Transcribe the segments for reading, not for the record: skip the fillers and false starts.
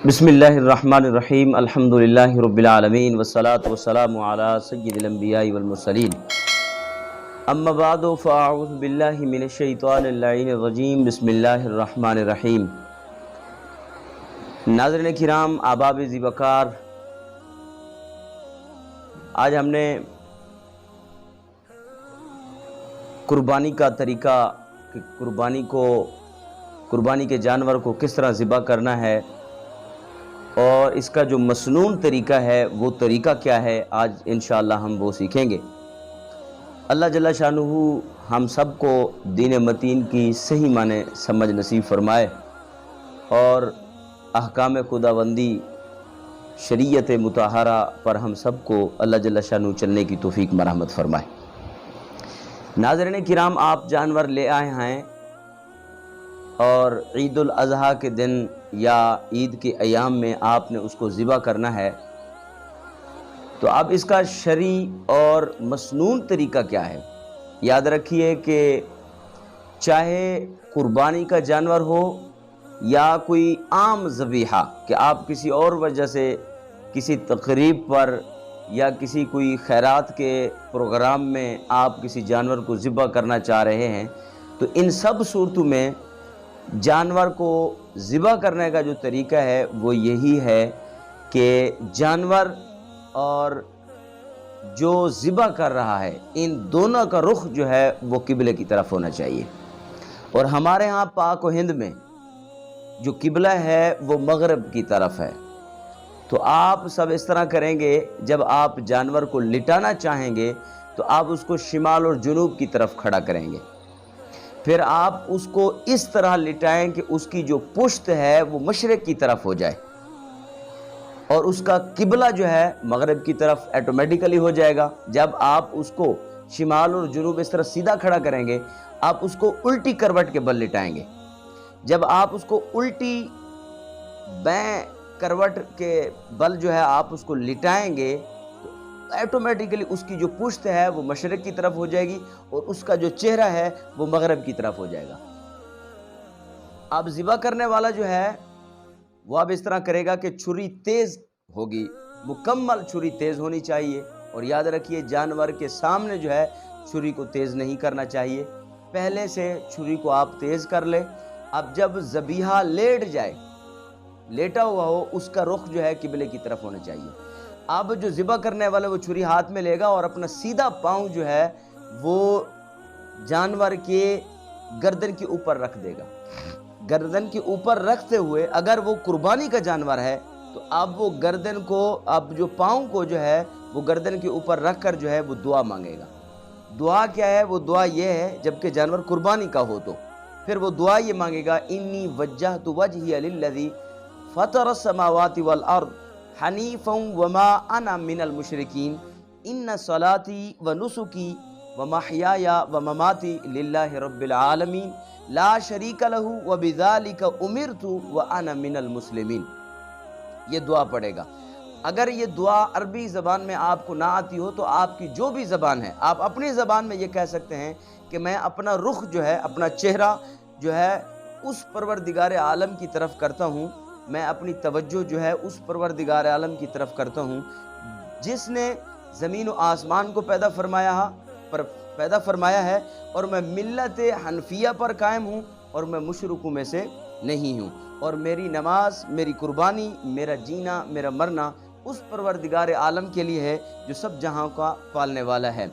بسم الرحمن الرحیم الحمدللہ رب العالمین والصلاة والسلام علی سید الانبیاء والمرسلین اما بعد فاعوذ باللہ من الشیطان اللعین الرجیم بسم اللہ الرحمن الرحیم۔ ناظرین کرام، احباب ذی وقار، آج ہم نے قربانی کا طریقہ کہ قربانی کے جانور کو کس طرح ذبح کرنا ہے اور اس کا جو مسنون طریقہ ہے وہ طریقہ کیا ہے، آج انشاءاللہ ہم وہ سیکھیں گے۔ اللہ جل شانہ ہم سب کو دین متین کی صحیح معنی سمجھ نصیب فرمائے اور احکام خداوندی شریعت مطہرہ پر ہم سب کو اللہ جل شانہ چلنے کی توفیق مرحمت فرمائے۔ ناظرین کرام، آپ جانور لے آئے ہیں اور عید الاضحیٰ کے دن یا عید کے ایام میں آپ نے اس کو ذبح کرنا ہے، تو اب اس کا شرعی اور مسنون طریقہ کیا ہے؟ یاد رکھیے کہ چاہے قربانی کا جانور ہو یا کوئی عام ذبیحہ کہ آپ کسی اور وجہ سے کسی تقریب پر یا کسی کوئی خیرات کے پروگرام میں آپ کسی جانور کو ذبح کرنا چاہ رہے ہیں، تو ان سب صورتوں میں جانور کو ذبح کرنے کا جو طریقہ ہے وہ یہی ہے کہ جانور اور جو ذبح کر رہا ہے ان دونوں کا رخ جو ہے وہ قبلے کی طرف ہونا چاہیے۔ اور ہمارے ہاں پاک و ہند میں جو قبلہ ہے وہ مغرب کی طرف ہے، تو آپ سب اس طرح کریں گے، جب آپ جانور کو لٹانا چاہیں گے تو آپ اس کو شمال اور جنوب کی طرف کھڑا کریں گے، پھر آپ اس کو اس طرح لٹائیں کہ اس کی جو پشت ہے وہ مشرق کی طرف ہو جائے اور اس کا قبلہ جو ہے مغرب کی طرف ایٹومیٹیکلی ہو جائے گا۔ جب آپ اس کو شمال اور جنوب اس طرح سیدھا کھڑا کریں گے، آپ اس کو الٹی کروٹ کے بل لٹائیں گے۔ جب آپ اس کو الٹی بائیں کروٹ کے بل جو ہے آپ اس کو لٹائیں گے تو ایٹومیٹیکلی اس کی جو پشت ہے وہ مشرق کی طرف ہو جائے گی اور اس کا جو چہرہ ہے وہ مغرب کی طرف ہو جائے گا۔ اب ذبح کرنے والا جو ہے وہ اب اس طرح کرے گا کہ چھری تیز ہوگی، مکمل چھری تیز ہونی چاہیے، اور یاد رکھیے جانور کے سامنے جو ہے چھری کو تیز نہیں کرنا چاہیے، پہلے سے چھری کو آپ تیز کر لیں۔ اب جب ذبیحہ لیٹا ہوا ہو، اس کا رخ جو ہے قبلے کی طرف ہونا چاہیے۔ اب جو ذبح کرنے والا وہ چھری ہاتھ میں لے گا اور اپنا سیدھا پاؤں جو ہے وہ جانور کے گردن کے اوپر رکھ دے گا۔ گردن کے اوپر رکھتے ہوئے اگر وہ قربانی کا جانور ہے تو اب وہ گردن کو، اب جو پاؤں کو جو ہے وہ گردن کے اوپر رکھ کر جو ہے وہ دعا مانگے گا۔ دعا کیا ہے؟ وہ دعا یہ ہے، جبکہ جانور قربانی کا ہو تو پھر وہ دعا یہ مانگے گا، انی وجہت وجہی للذی فطر السماوات والارض حنیفا وما انا من المشرکین ان صلاتی ونسکی ومحیای ومماتی للہ رب العالمین لا شریک لہ وبذالک امرت وانا من المسلمین۔ یہ دعا پڑھے گا۔ اگر یہ دعا عربی زبان میں آپ کو نہ آتی ہو تو آپ کی جو بھی زبان ہے، آپ اپنی زبان میں یہ کہہ سکتے ہیں کہ میں اپنا رخ جو ہے، اپنا چہرہ جو ہے اس پروردگار عالم کی طرف کرتا ہوں، میں اپنی توجہ جو ہے اس پروردگار عالم کی طرف کرتا ہوں جس نے زمین و آسمان کو پیدا فرمایا ہے، اور میں ملت حنفیہ پر قائم ہوں اور میں مشرکوں میں سے نہیں ہوں، اور میری نماز، میری قربانی، میرا جینا، میرا مرنا اس پروردگار عالم کے لیے ہے جو سب جہاں کا پالنے والا ہے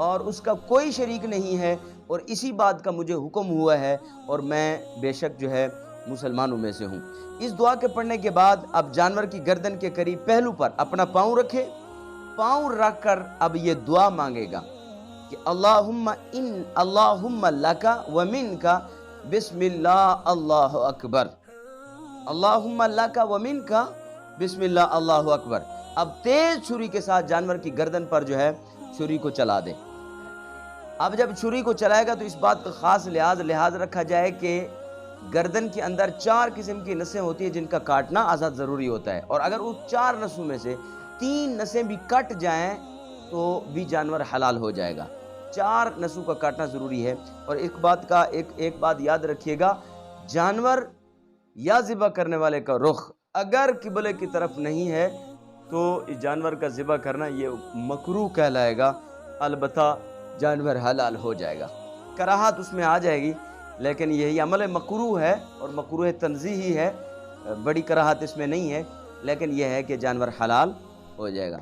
اور اس کا کوئی شریک نہیں ہے، اور اسی بات کا مجھے حکم ہوا ہے اور میں بے شک جو ہے مسلمانوں میں سے ہوں۔ اس دعا کے پڑھنے کے بعد اب جانور کی گردن کے قریب پہلو پر اپنا پاؤں رکھے، پاؤں رکھ کر اب یہ دعا مانگے گا کہ اللہم لکا ومنکا بسم اللہ اللہ اکبر، اللہم لکا ومنکا بسم اللہ اللہ اکبر۔ اب تیز چھری کے ساتھ جانور کی گردن پر جو ہے چھری کو چلا دیں۔ اب جب چھری کو چلائے گا تو اس بات کا خاص لحاظ رکھا جائے کہ گردن کے اندر 4 قسم کی نسیں ہوتی ہیں جن کا کاٹنا آزاد ضروری ہوتا ہے، اور اگر اس 4 نسوں میں سے 3 نسیں بھی کٹ جائیں تو بھی جانور حلال ہو جائے گا۔ 4 نسوں کا کاٹنا ضروری ہے۔ اور ایک بات یاد رکھیے گا، جانور یا ذبح کرنے والے کا رخ اگر قبلے کی طرف نہیں ہے تو اس جانور کا ذبح کرنا یہ مکروہ کہلائے گا، البتہ جانور حلال ہو جائے گا۔ کراہت اس میں آ جائے گی، لیکن یہی عمل مکروہ ہے اور مکروہ تنزیہی ہے، بڑی کراہت اس میں نہیں ہے، لیکن یہ ہے کہ جانور حلال ہو جائے گا۔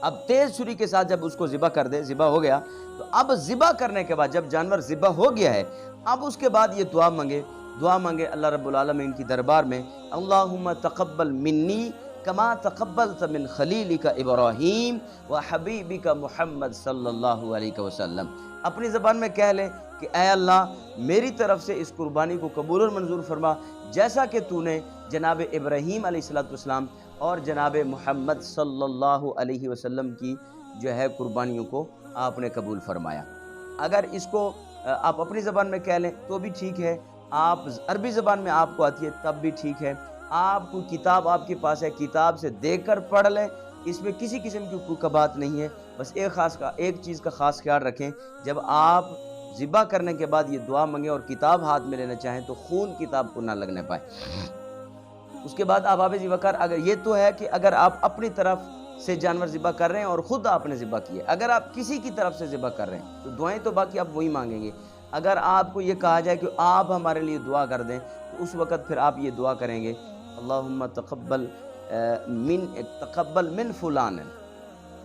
اب تیز چھری کے ساتھ جب اس کو ذبح کر دے، ذبح ہو گیا، تو اب ذبح کرنے کے بعد جب جانور ذبح ہو گیا ہے، اب اس کے بعد یہ دعا مانگے اللہ رب العالمین کی دربار میں، اللہم تقبل منی کما تقبلت من خلیلک ابراہیم و حبیبک محمد صلی اللہ علیہ وسلم۔ اپنی زبان میں کہہ لیں کہ اے اللہ میری طرف سے اس قربانی کو قبول اور منظور فرما، جیسا کہ تو نے جناب ابراہیم علیہ السلام اور جناب محمد صلی اللہ علیہ وسلم کی جو ہے قربانیوں کو آپ نے قبول فرمایا۔ اگر اس کو آپ اپنی زبان میں کہہ لیں تو بھی ٹھیک ہے، آپ عربی زبان میں آپ کو آتی ہے تب بھی ٹھیک ہے، آپ کو کتاب آپ کے پاس ہے، کتاب سے دیکھ کر پڑھ لیں، اس میں کسی قسم کی کوئی بات نہیں ہے۔ بس ایک چیز کا خاص خیال رکھیں، جب آپ ذبح کرنے کے بعد یہ دعا مانگیں اور کتاب ہاتھ میں لینا چاہیں تو خون کتاب کو نہ لگنے پائے۔ اس کے بعد آپ ذبح کر، اگر یہ تو ہے کہ اگر آپ اپنی طرف سے جانور ذبح کر رہے ہیں اور خود آپ نے ذبح کیے، اگر آپ کسی کی طرف سے ذبح کر رہے ہیں تو دعائیں تو باقی آپ وہی مانگیں گے۔ اگر آپ کو یہ کہا جائے کہ آپ ہمارے لیے دعا کر دیں تو اس وقت پھر آپ یہ دعا کریں گے، اللہم تقبل من فلان،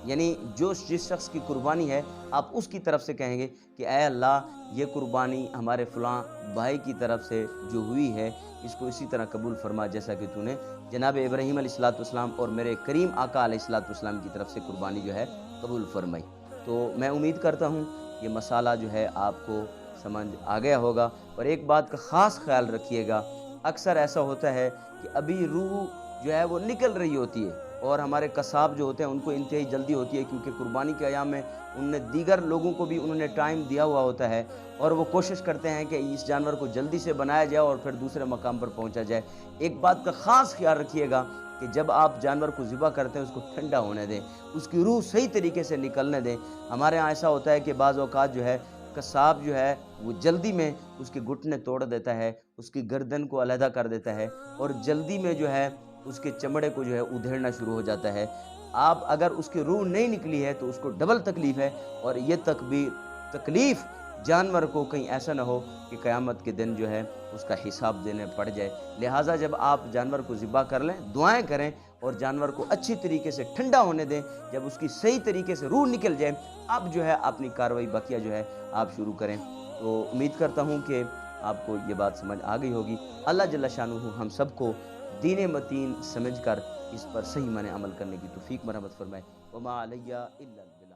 یعنی جس شخص کی قربانی ہے آپ اس کی طرف سے کہیں گے کہ اے اللہ یہ قربانی ہمارے فلاں بھائی کی طرف سے جو ہوئی ہے اس کو اسی طرح قبول فرما جیسا کہ تو نے جناب ابراہیم علیہ السلام اور میرے کریم آقا علیہ السلام کی طرف سے قربانی جو ہے قبول فرمائی۔ تو میں امید کرتا ہوں یہ مسئلہ جو ہے آپ کو سمجھ آ گیا ہوگا، اور ایک بات کا خاص خیال رکھیے گا، اکثر ایسا ہوتا ہے کہ ابھی روح جو ہے وہ نکل رہی ہوتی ہے اور ہمارے قصاب جو ہوتے ہیں ان کو انتہائی جلدی ہوتی ہے، کیونکہ قربانی کے ایام میں انہوں نے دیگر لوگوں کو بھی انہوں نے ٹائم دیا ہوا ہوتا ہے اور وہ کوشش کرتے ہیں کہ اس جانور کو جلدی سے بنایا جائے اور پھر دوسرے مقام پر پہنچا جائے۔ ایک بات کا خاص خیال رکھیے گا کہ جب آپ جانور کو ذبح کرتے ہیں اس کو ٹھنڈا ہونے دیں، اس کی روح صحیح طریقے سے نکلنے دیں۔ ہمارے ہاں ایسا ہوتا ہے کہ بعض اوقات جو ہے قصاب جو ہے وہ جلدی میں اس کے گھٹنے توڑ دیتا ہے، اس کی گردن کو علیحدہ کر دیتا ہے اور جلدی میں جو ہے اس کے چمڑے کو جو ہے ادھیڑنا شروع ہو جاتا ہے۔ آپ اگر اس کی روح نہیں نکلی ہے تو اس کو ڈبل تکلیف ہے، اور یہ تکلیف جانور کو کہیں ایسا نہ ہو کہ قیامت کے دن جو ہے اس کا حساب دینے پڑ جائے۔ لہٰذا جب آپ جانور کو ذبح کر لیں دعائیں کریں اور جانور کو اچھی طریقے سے ٹھنڈا ہونے دیں، جب اس کی صحیح طریقے سے روح نکل جائے اب جو ہے اپنی کارروائی بقیہ جو ہے آپ شروع کریں۔ تو امید کرتا ہوں کہ آپ کو یہ بات سمجھ آ گئی ہوگی۔ اللہ جل شانہ ہم سب کو دین متین سمجھ کر اس پر صحیح معنی عمل کرنے کی توفیق مرحمت فرمائے۔ وما علیہ الا البلاغ۔